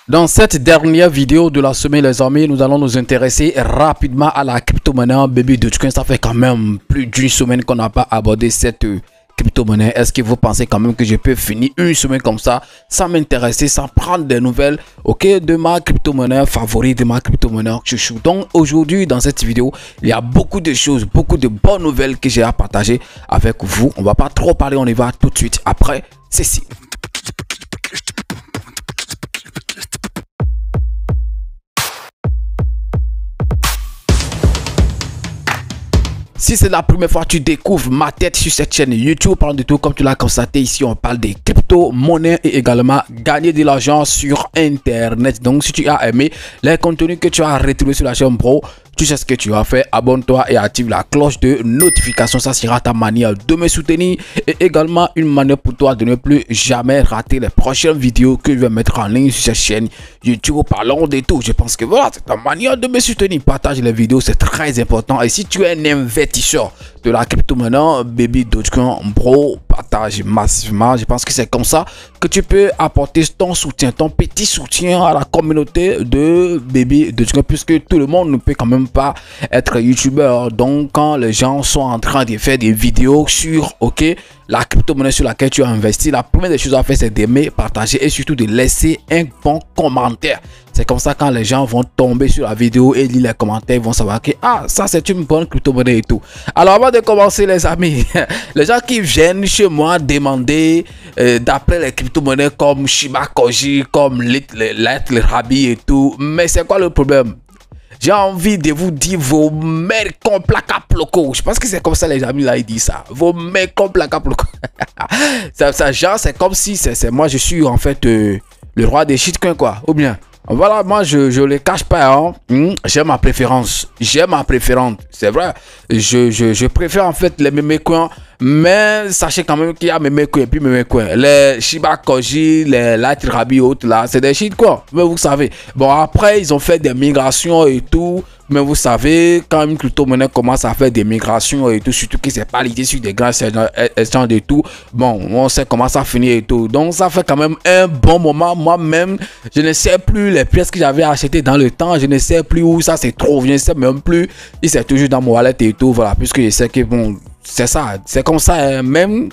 Dans cette dernière vidéo de la semaine, les amis, nous allons nous intéresser rapidement à la crypto-monnaie Baby Dogecoin. Ça fait quand même plus d'une semaine qu'on n'a pas abordé cette crypto-monnaie. Est-ce que vous pensez quand même que je peux finir une semaine comme ça sans m'intéresser, sans prendre des nouvelles, ok, de ma crypto-monnaie favorite, de ma crypto-monnaie chouchou? Donc aujourd'hui, dans cette vidéo, il y a beaucoup de choses, beaucoup de bonnes nouvelles que j'ai à partager avec vous. On va pas trop parler, on y va tout de suite après ceci. Si c'est la première fois que tu découvres ma tête sur cette chaîne YouTube, parlons de tout comme tu l'as constaté ici, on parle des crypto-monnaies et également gagner de l'argent sur Internet. Donc si tu as aimé les contenus que tu as retrouvés sur la chaîne Bro, tu sais ce que tu as fait, abonne-toi et active la cloche de notification. Ça sera ta manière de me soutenir et également une manière pour toi de ne plus jamais rater les prochaines vidéos que je vais mettre en ligne sur cette chaîne YouTube. Parlons de tout. Je pense que voilà, c'est ta manière de me soutenir. Partage les vidéos, c'est très important. Et si tu es un investisseur de la crypto-monnaie Baby Dogecoin Bro, partage massivement. Je pense que c'est comme ça que tu peux apporter ton soutien, ton petit soutien à la communauté de Baby Dogecoin, puisque tout le monde ne peut quand même pas être youtubeur. Donc quand les gens sont en train de faire des vidéos sur la crypto-monnaie sur laquelle tu as investi, la première des choses à faire, c'est d'aimer, partager et surtout de laisser un bon commentaire. C'est comme ça, quand les gens vont tomber sur la vidéo et lire les commentaires, ils vont savoir que ça c'est une bonne crypto-monnaie et tout. Alors avant de commencer les amis, les gens qui viennent chez moi demander d'après les crypto-monnaies comme Shiba Koji, comme Lite Rabi et tout, mais c'est quoi le problème? J'ai envie de vous dire vos mères complacables locaux. Je pense que c'est comme ça les amis là ils disent ça. Vos mères complacables locaux. Genre c'est comme si c'est moi je suis en fait le roi des shitcoins quoi. Ou bien voilà, moi je le cache pas hein. J'ai ma préférence. J'ai ma préférence. C'est vrai. Je préfère en fait les mémé coins. Mais sachez quand même qu'il y a mémé coins et puis mémé coins. Les Shiba Koji, les Lite Rabi autres là, c'est des shit quoi. Mais vous savez. Bon après ils ont fait des migrations et tout. Mais vous savez, quand une crypto-monnaie commence à faire des migrations et tout, surtout que c'est pas l'idée sur des grands échanges et tout, bon, on sait comment ça finit et tout. Donc ça fait quand même un bon moment. Moi-même, je ne sais plus les pièces que j'avais achetées dans le temps. Je ne sais plus où ça c'est trop. Je ne sais même plus. Et c'est toujours dans mon wallet et tout. Voilà, puisque je sais que bon, c'est ça, c'est comme ça, hein. Même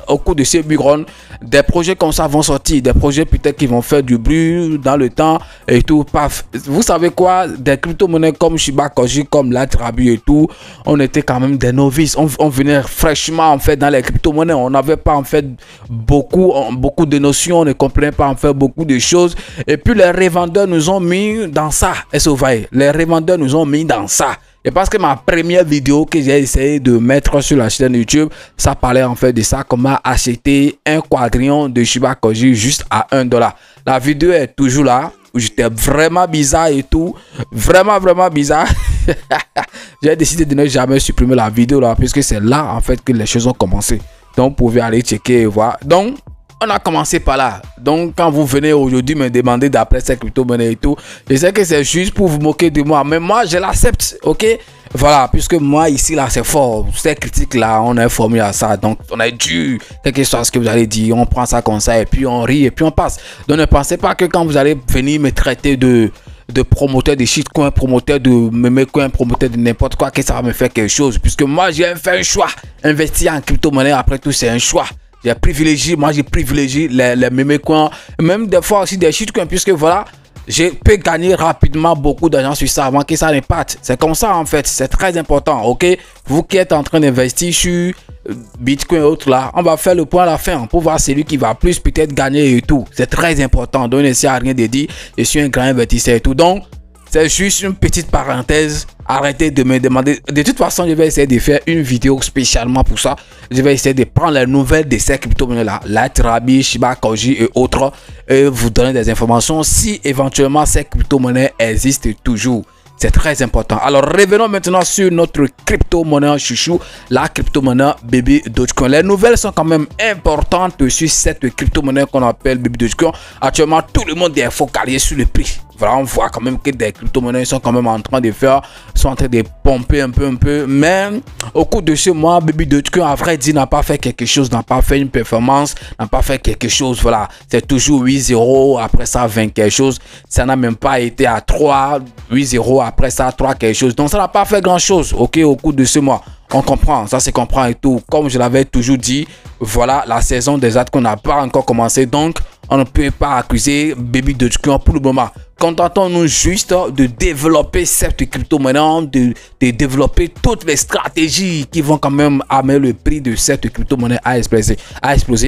au cours de ces bureaux, des projets comme ça vont sortir, des projets peut-être qui vont faire du bruit dans le temps et tout, paf. Vous savez quoi, des crypto-monnaies comme Shiba Koji, comme Lite Rabi et tout, on était quand même des novices, on venait fraîchement en fait dans les crypto-monnaies, on n'avait pas en fait beaucoup de notions, on ne comprenait pas en fait beaucoup de choses, et puis les revendeurs nous ont mis dans ça, est-ce que vous voyez, les revendeurs nous ont mis dans ça. Et parce que ma première vidéo que j'ai essayé de mettre sur la chaîne YouTube, ça parlait en fait de ça, comment acheter un quadrillion de Shiba Koji juste à $1. La vidéo est toujours là, où j'étais vraiment bizarre et tout, vraiment bizarre. J'ai décidé de ne jamais supprimer la vidéo là, puisque c'est là en fait que les choses ont commencé. Donc vous pouvez aller checker et voir. Donc on a commencé par là. Donc quand vous venez aujourd'hui me demander d'après cette crypto-monnaie et tout, je sais que c'est juste pour vous moquer de moi, mais moi je l'accepte, ok? Voilà, puisque moi ici là c'est fort, ces critiques là on est formé à ça, donc on est dû, quel que soit ce que vous allez dire, on prend ça comme ça et puis on rit et puis on passe. Donc ne pensez pas que quand vous allez venir me traiter de promoteur de shitcoin, promoteur de mémé coin, promoteur de n'importe quoi, que ça va me faire quelque chose, puisque moi j'ai fait un choix, investir en crypto-monnaie après tout c'est un choix. J'ai privilégié, moi j'ai privilégié les mémé coins, même des fois aussi des shitcoins, puisque voilà, je peux gagner rapidement beaucoup d'argent sur ça avant que ça n'impacte. C'est comme ça en fait, c'est très important, ok? Vous qui êtes en train d'investir sur Bitcoin et autres là, on va faire le point à la fin pour voir celui qui va plus peut-être gagner et tout. C'est très important, donc n'essayez à rien de dire, je suis un grand investisseur et tout. Donc, c'est juste une petite parenthèse. Arrêtez de me demander. De toute façon, je vais essayer de faire une vidéo spécialement pour ça. Je vais essayer de prendre les nouvelles de ces crypto-monnaies là, Lite Rabi, Shiba Koji et autres, et vous donner des informations si éventuellement ces crypto-monnaies existent toujours. C'est très important. Alors revenons maintenant sur notre crypto-monnaie chouchou, la crypto-monnaie Baby Dogecoin. Les nouvelles sont quand même importantes sur cette crypto-monnaie qu'on appelle Baby Dogecoin. Actuellement, tout le monde est focalisé sur le prix. voilà, on voit quand même que des crypto-monnaies sont quand même en train de faire, sont en train de pomper un peu. Mais au cours de ce mois, Baby Dogecoin, à vrai dire, n'a pas fait quelque chose, n'a pas fait une performance, n'a pas fait quelque chose. Voilà, c'est toujours 8-0, après ça 20 quelque chose. Ça n'a même pas été à 3, 8-0, après ça 3 quelque chose. Donc ça n'a pas fait grand chose, ok, au cours de ce mois. On comprend, ça se comprend et tout. Comme je l'avais toujours dit, voilà, la saison des qu'on n'a pas encore commencé. Donc, on ne peut pas accuser Baby Dogecoin pour le moment. Contentons-nous juste de développer cette crypto-monnaie, de développer toutes les stratégies qui vont quand même amener le prix de cette crypto-monnaie à exploser.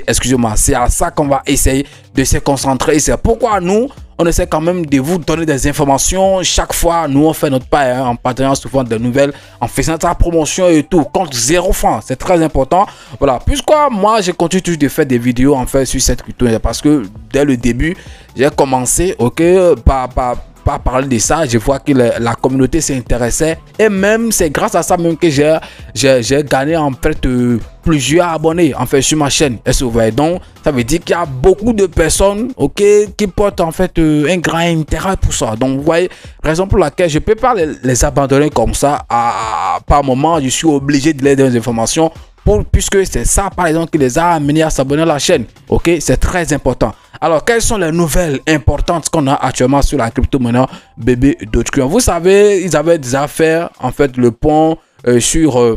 Excusez-moi, c'est à ça qu'on va essayer de se concentrer. Et c'est pourquoi nous, on essaie quand même de vous donner des informations. Chaque fois, nous, on fait notre part en partageant souvent des nouvelles, en faisant sa promotion et tout, contre 0 francs. C'est très important. Voilà. Puisque moi, je continue toujours de faire des vidéos en fait sur cette crypto parce que dès le début, j'ai commencé, ok, par parler de ça. Je vois que la communauté s'intéressait et même c'est grâce à ça même que j'ai gagné en fait plusieurs abonnés en fait sur ma chaîne. Est-ce que vous voyez? Donc ça veut dire qu'il y a beaucoup de personnes, ok, qui portent en fait un grand intérêt pour ça. Donc vous voyez, raison pour laquelle je peux pas les abandonner comme ça par moment. Je suis obligé de les donner des informations puisque c'est ça par exemple qui les a amenés à s'abonner à la chaîne. Ok, c'est très important. Alors, quelles sont les nouvelles importantes qu'on a actuellement sur la crypto-monnaie Baby Dogecoin? Vous savez, ils avaient déjà fait en fait le pont sur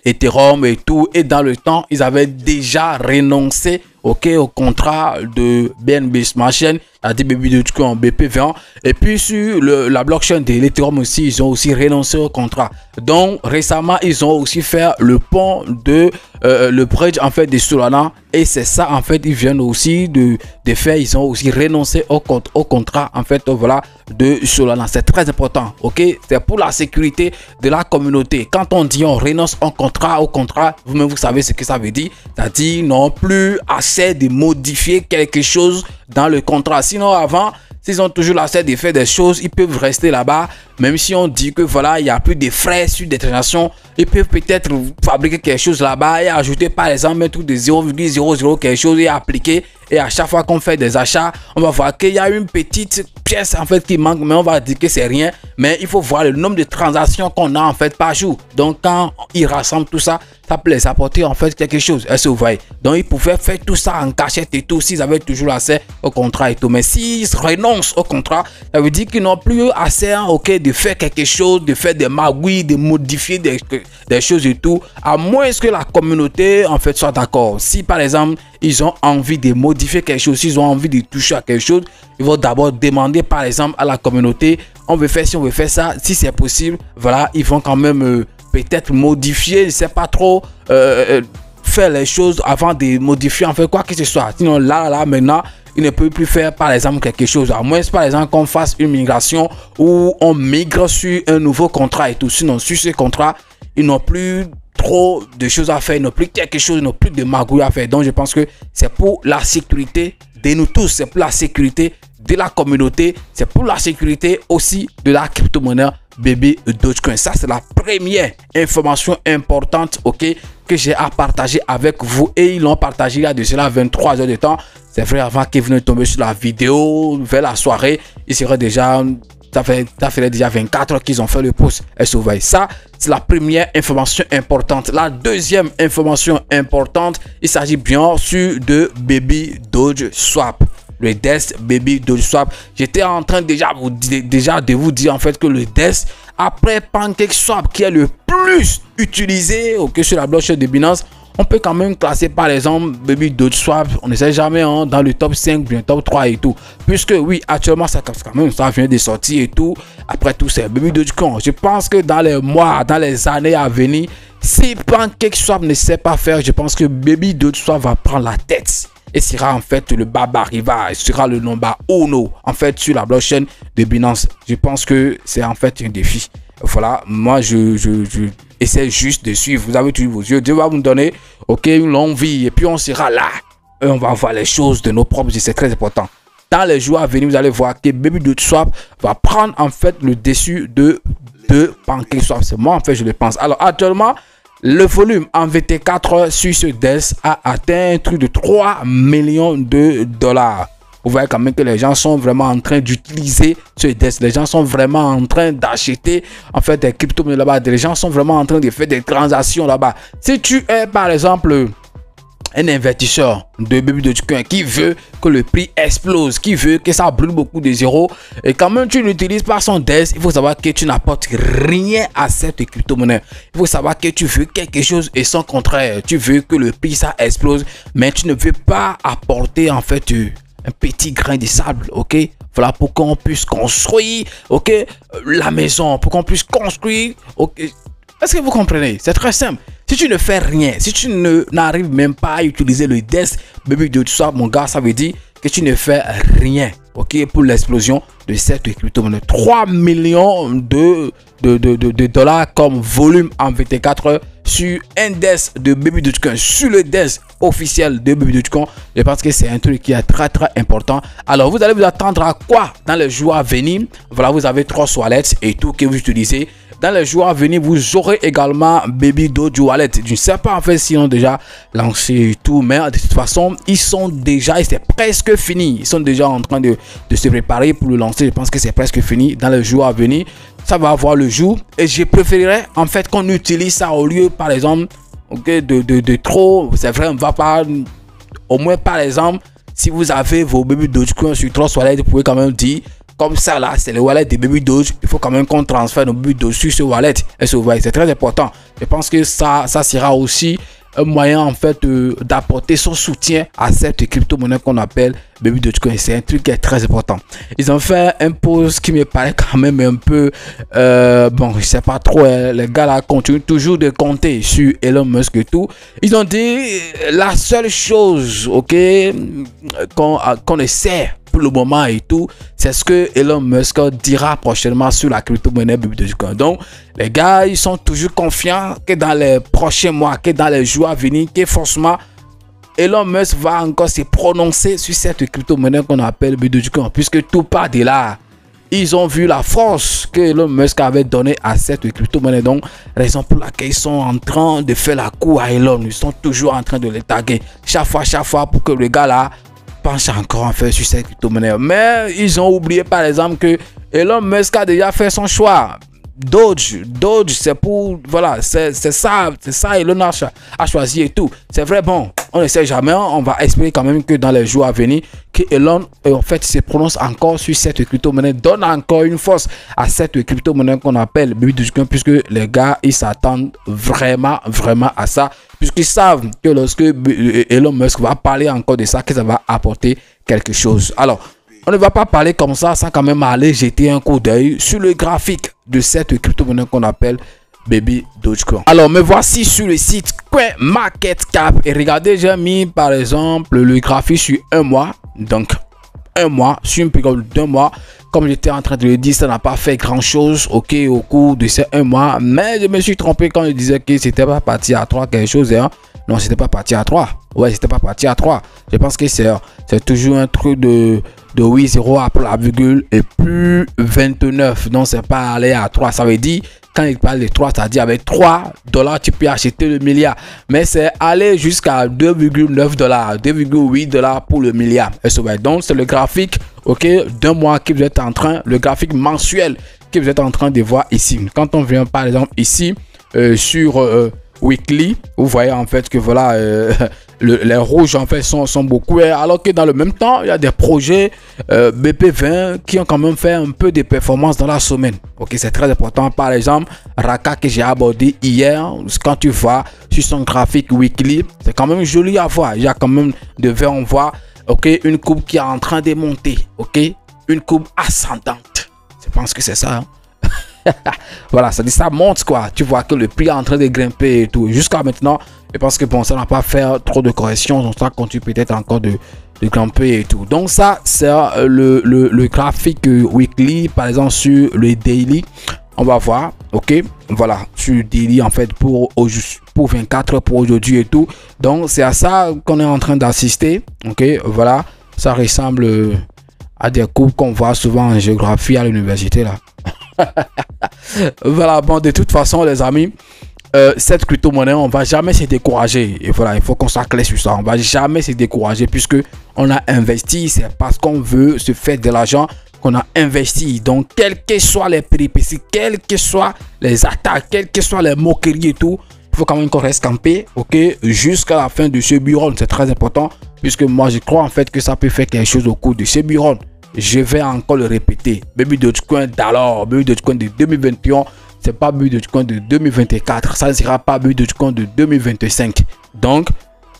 Ethereum et tout, et dans le temps, ils avaient déjà renoncé, ok, au contrat de BNB Smart Chain, c'est-à-dire Baby Dogecoin BP20, et puis sur la blockchain de l'Ethereum aussi, ils ont aussi renoncé au contrat. Donc récemment, ils ont aussi fait le pont de le bridge en fait de Solana, et c'est ça en fait, ils viennent aussi de faire, ils ont aussi renoncé au contrat en fait, voilà, de Solana. C'est très important, ok, c'est pour la sécurité de la communauté. Quand on dit on renonce au contrat, vous-même vous savez ce que ça veut dire, c'est-à-dire non plus assez de modifier quelque chose dans le contrat. Sinon avant, s'ils ont toujours l'accès de faire des choses, ils peuvent rester là-bas. Même si on dit que voilà, il n'y a plus de frais sur des transactions, ils peuvent peut-être fabriquer quelque chose là-bas et ajouter par exemple un truc de 0,00 quelque chose et appliquer. Et à chaque fois qu'on fait des achats, on va voir qu'il y a une petite pièce en fait qui manque, mais on va dire que c'est rien. Mais il faut voir le nombre de transactions qu'on a en fait par jour. Donc quand ils rassemblent tout ça, ça peut les apporter en fait quelque chose. Est-ce que vous voyez? Donc ils pouvaient faire tout ça en cachette et tout s'ils avaient toujours accès au contrat et tout. Mais s'ils renoncent au contrat, ça veut dire qu'ils n'ont plus assez, ok, de faire quelque chose, de faire des magouilles, de modifier des choses et tout, à moins que la communauté en fait soit d'accord. Si par exemple ils ont envie de modifier quelque chose, s'ils ont envie de toucher à quelque chose, ils vont d'abord demander par exemple à la communauté, on veut faire ci, on veut faire ça, si c'est possible, voilà, ils vont quand même peut-être modifier, je sais pas trop, faire les choses avant de modifier en fait quoi que ce soit. Sinon là maintenant, il ne peut plus faire par exemple quelque chose, à moins par exemple qu'on fasse une migration ou on migre sur un nouveau contrat et tout. Sinon sur ce contrat, ils n'ont plus trop de choses à faire, ils n'ont plus quelque chose, ils n'ont plus de magouilles à faire. Donc je pense que c'est pour la sécurité de nous tous, c'est pour la sécurité de la communauté, c'est pour la sécurité aussi de la crypto-monnaie Baby Dogecoin. Ça c'est la première information importante, ok, que j'ai à partager avec vous, et ils l'ont partagé il y a de cela 23 heures de temps. C'est vrai, avant qu'ils viennent tomber sur la vidéo vers la soirée, il serait déjà, ça fait déjà 24 heures qu'ils ont fait le post. Est-ce que vous voyez ça? C'est la première information importante. La deuxième information importante, il s'agit bien sûr de Baby Doge Swap. Le DES Baby Doge Swap. J'étais en train déjà de vous dire en fait que le DES, après PancakeSwap qui est le plus utilisé sur la blockchain de Binance, on peut quand même classer par exemple Baby Doge Swap, on ne sait jamais, hein, dans le top 5, bien top 3 et tout. Puisque oui, actuellement ça quand même, ça vient de sortir et tout. Après tout, c'est Baby Dogecoin. Je pense que dans les mois, dans les années à venir, si PancakeSwap ne sait pas faire, je pense que Baby Doge Swap va prendre la tête. Et sera en fait le Baba Riva, sera le number uno en fait sur la blockchain de Binance. Je pense que c'est en fait un défi. Voilà, moi je essaie juste de suivre. Vous avez toujours vos yeux, Dieu va vous donner, ok, une longue vie, et puis on sera là et on va voir les choses de nos propres yeux. C'est très important. Dans les jours à venir, vous allez voir que Baby Doge Swap va prendre en fait le dessus de PancakeSwap. C'est moi en fait je le pense. Alors actuellement, le volume en VT4 sur ce DES a atteint un truc de 3 millions de dollars. vous voyez quand même que les gens sont vraiment en train d'utiliser ce DES. Les gens sont vraiment en train d'acheter en fait des crypto-monnaies là-bas. Les gens sont vraiment en train de faire des transactions là-bas. Si tu es par exemple un investisseur de Baby Dogecoin qui veut que le prix explose, qui veut que ça brûle beaucoup de zéros, et quand même tu n'utilises pas son DES, il faut savoir que tu n'apportes rien à cette crypto-monnaie. Il faut savoir que tu veux quelque chose et son contraire. Tu veux que le prix ça explose, mais tu ne veux pas apporter en fait un petit grain de sable, ok? Voilà, pour qu'on puisse construire, ok, la maison, pour qu'on puisse construire, ok. Est-ce que vous comprenez? C'est très simple. Si tu ne fais rien, si tu n'arrives même pas à utiliser le DES, Baby Dogecoin, mon gars, ça veut dire que tu ne fais rien, ok, pour l'explosion de cette crypto-monnaie. 3 millions de dollars comme volume en 24 heures sur un DES de Baby Dogecoin, sur le DES officiel de Baby Dogecoin. Je pense que c'est un truc qui est très important. Alors, vous allez vous attendre à quoi dans les jours à venir? Voilà, vous avez 3 wallets et tout que vous utilisez. Dans les jours à venir, vous aurez également Baby Doge Wallet. Je ne sais pas en fait s'ils ont déjà lancé tout, mais de toute façon, ils sont déjà, c'est presque fini. Ils sont déjà en train de se préparer pour le lancer. Je pense que c'est presque fini. Dans les jours à venir, ça va avoir le jour. Et je préférerais en fait qu'on utilise ça au lieu, par exemple, okay, de trop. C'est vrai, on va pas. Au moins, par exemple, si vous avez vos Baby Dogecoin sur 3 wallets, vous pouvez quand même dire. Comme ça là, c'est le wallet de Baby Doge. Il faut quand même qu'on transfère nos Baby Doge sur ce wallet. Et c'est très important. Je pense que ça sera aussi un moyen en fait d'apporter son soutien à cette crypto-monnaie qu'on appelle Baby Dogecoin. C'est un truc qui est très important. Ils ont fait un post qui me paraît quand même un peu bon, je sais pas trop, les gars là continuent toujours de compter sur Elon Musk et tout. Ils ont dit la seule chose, ok, qu'on essaie pour le moment et tout, c'est ce que Elon Musk dira prochainement sur la crypto-monnaie Baby Dogecoin. Donc les gars, ils sont toujours confiants que dans les prochains mois, que dans les jours à venir, que forcément Elon Musk va encore se prononcer sur cette crypto-monnaie qu'on appelle Baby Dogecoin, puisque tout part de là. Ils ont vu la force que Elon Musk avait donnée à cette crypto-monnaie. Donc, raison pour laquelle ils sont en train de faire la cour à Elon. Ils sont toujours en train de les taguer chaque fois pour que le gars là penche encore en fait sur cette crypto-monnaie. Mais ils ont oublié par exemple que Elon Musk a déjà fait son choix. Doge, c'est pour, voilà, c'est ça Elon a choisi et tout. C'est vrai, bon, on ne sait jamais, on va expliquer quand même que dans les jours à venir, que Elon en fait se prononce encore sur cette crypto-monnaie, donne encore une force à cette crypto-monnaie qu'on appelle Baby Dogecoin, puisque les gars, ils s'attendent vraiment à ça, puisqu'ils savent que lorsque Elon Musk va parler encore de ça, que ça va apporter quelque chose. Alors, on ne va pas parler comme ça sans quand même aller jeter un coup d'œil sur le graphique de cette crypto-monnaie qu'on appelle Baby Dogecoin. Alors, me voici sur le site CoinMarketCap et regardez, j'ai mis par exemple le graphique sur un mois. Donc, un mois, sur une période d'1 mois. Comme j'étais en train de le dire, ça n'a pas fait grand chose, ok, au cours de ces 1 mois. Mais je me suis trompé quand je disais que c'était pas parti à 3 quelque chose. Hein. Non, c'était pas parti à 3. Ouais, c'était pas parti à 3. Je pense que c'est toujours un truc de 8 0 après la virgule et plus 29. Donc, c'est pas aller à 3. Ça veut dire, quand il parle de 3, ça veut dire avec 3 $, tu peux acheter le milliard. Mais c'est aller jusqu'à 2,9 $, 2,8 $ pour le milliard. Donc, c'est le graphique, ok, d'un mois que vous êtes en train, le graphique mensuel que vous êtes en train de voir ici. Quand on vient par exemple ici sur weekly, vous voyez en fait que voilà, les rouges en fait sont beaucoup, alors que dans le même temps il y a des projets BP20 qui ont quand même fait un peu de performance dans la semaine. Ok, c'est très important. Par exemple, Raka que j'ai abordé hier, quand tu vois sur son graphique weekly, c'est quand même joli à voir. Il y a quand même de verre, on voit, ok, une courbe qui est en train de monter, ok, une courbe ascendante. Je pense que c'est ça, hein? Voilà, ça dit ça monte quoi. Tu vois que le prix est en train de grimper et tout. Jusqu'à maintenant, je pense que bon, ça n'a pas fait trop de corrections. Donc ça continue peut-être encore de grimper et tout. Donc ça, c'est le graphique weekly. Par exemple, sur le daily, on va voir. Ok, voilà, sur le daily en fait pour 24 heures pour aujourd'hui et tout. Donc c'est à ça qu'on est en train d'assister. Ok, voilà, ça ressemble à des cours qu'on voit souvent en géographie à l'université là. Voilà, bon, de toute façon les amis, cette crypto-monnaie, on va jamais se décourager. Et voilà, il faut qu'on soit clair sur ça. On va jamais se décourager puisque on a investi. C'est parce qu'on veut se faire de l'argent qu'on a investi. Donc, quelles que soient les péripéties, quelles que soient les attaques, quelles que soient les moqueries et tout, il faut quand même qu'on reste campé, ok, jusqu'à la fin de ce bull. C'est très important puisque moi, je crois en fait que ça peut faire quelque chose au cours de ce bull. Je vais encore le répéter. Baby Dogecoin d'alors, Baby Dogecoin de 2021. C'est pas Baby Dogecoin de 2024, ça ne sera pas Baby Dogecoin de 2025. Donc,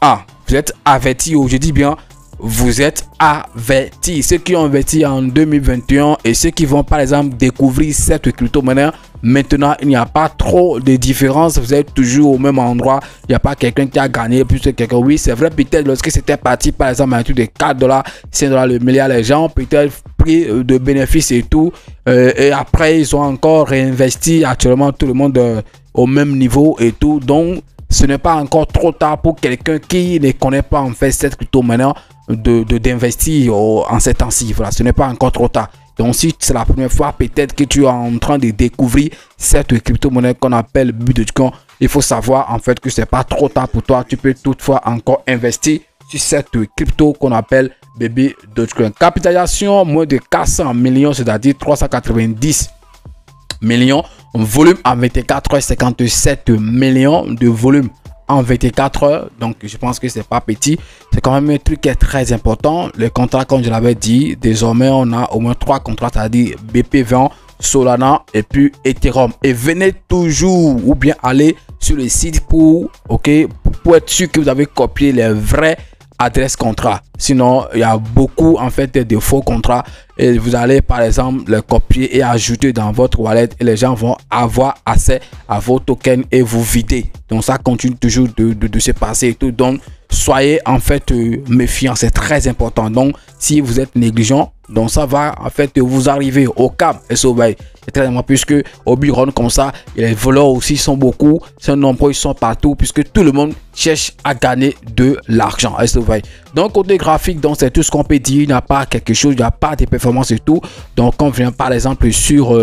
vous êtes avertis, ou je dis bien, vous êtes avertis. Ceux qui ont investi en 2021 et ceux qui vont par exemple découvrir cette crypto-monnaie, maintenant il n'y a pas trop de différence. Vous êtes toujours au même endroit. Il n'y a pas quelqu'un qui a gagné plus que quelqu'un. Oui, c'est vrai, peut-être lorsque c'était parti par exemple à un truc de 4 $, 5 $ le milliard, les gens peut-être pris de bénéfices et tout. Et après, ils ont encore réinvesti. Actuellement, tout le monde au même niveau et tout. Donc, ce n'est pas encore trop tard pour quelqu'un qui ne connaît pas en fait cette crypto-monnaie d'investir en ces temps-ci. Voilà, ce n'est pas encore trop tard. Donc, si c'est la première fois peut-être que tu es en train de découvrir cette crypto-monnaie qu'on appelle Dogecoin, il faut savoir en fait que c'est pas trop tard pour toi. Tu peux toutefois encore investir sur cette crypto qu'on appelle Baby Dogecoin. Capitalisation moins de 400 millions, c'est-à-dire 390 millions. Volume en 24 heures, 57 millions de volume en 24 heures. Donc, je pense que c'est pas petit. C'est quand même un truc qui est très important. Les contrats, comme je l'avais dit, désormais, on a au moins 3 contrats, c'est-à-dire BP20, Solana et puis Ethereum. Et venez toujours ou bien aller sur le site pour être sûr que vous avez copié les vrais adresse contrat. Sinon, il y a beaucoup en fait de faux contrats et vous allez par exemple les copier et ajouter dans votre wallet et les gens vont avoir accès à vos tokens et vous vider. Donc ça continue toujours de se passer et tout. Donc soyez en fait méfiants, c'est très important. Donc si vous êtes négligent, donc ça va en fait vous arriver au cap et sauver. C'est très important puisque au bureau comme ça, et les voleurs aussi sont beaucoup, sont nombreux, ils sont partout puisque tout le monde cherche à gagner de l'argent. Donc côté graphique, donc c'est tout ce qu'on peut dire. Il n'y a pas quelque chose, il n'y a pas de performance et tout. Donc on vient par exemple sur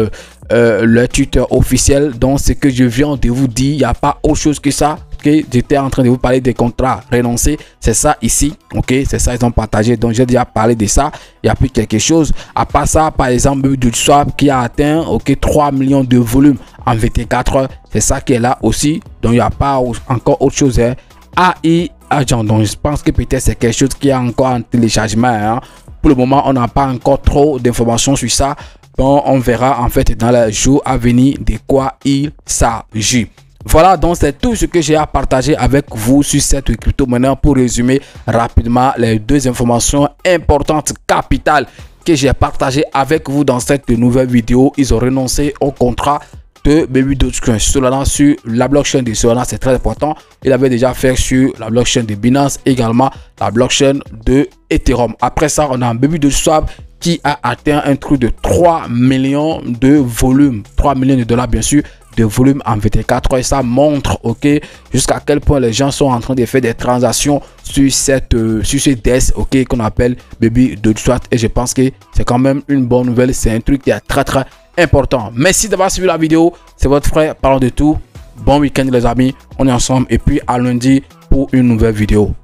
le Twitter officiel, donc ce que je viens de vous dire, il n'y a pas autre chose que ça. J'étais en train de vous parler des contrats renoncés, c'est ça ici, c'est ça ils ont partagé. Donc j'ai déjà parlé de ça, il y a plus quelque chose à part ça. Par exemple du swap qui a atteint 3 millions de volume en 24 heures, c'est ça qui est là aussi. Donc il n'y a pas encore autre chose, hein. AI agent, donc je pense que peut-être c'est quelque chose qui est encore en téléchargement, hein. Pour le moment on n'a pas encore trop d'informations sur ça. Donc on verra en fait dans les jours à venir de quoi il s'agit. Voilà, donc c'est tout ce que j'ai à partager avec vous sur cette crypto-monnaie. Pour résumer rapidement les deux informations importantes, capitales, que j'ai partagées avec vous dans cette nouvelle vidéo. Ils ont renoncé au contrat de Baby Dogecoin Solana sur la blockchain de Solana, c'est très important. Il avait déjà fait sur la blockchain de Binance, également la blockchain de Ethereum. Après ça, on a un Baby Dogecoin qui a atteint un truc de 3 millions de volume, 3 millions de dollars bien sûr, de volume en 24 heures. Et ça montre jusqu'à quel point les gens sont en train de faire des transactions sur ce DEX qu'on appelle Baby Dogecoin. Et je pense que c'est quand même une bonne nouvelle. C'est un truc qui est très important. Merci d'avoir suivi la vidéo. C'est votre frère Parlons de tout. Bon week-end les amis. On est ensemble et puis à lundi pour une nouvelle vidéo.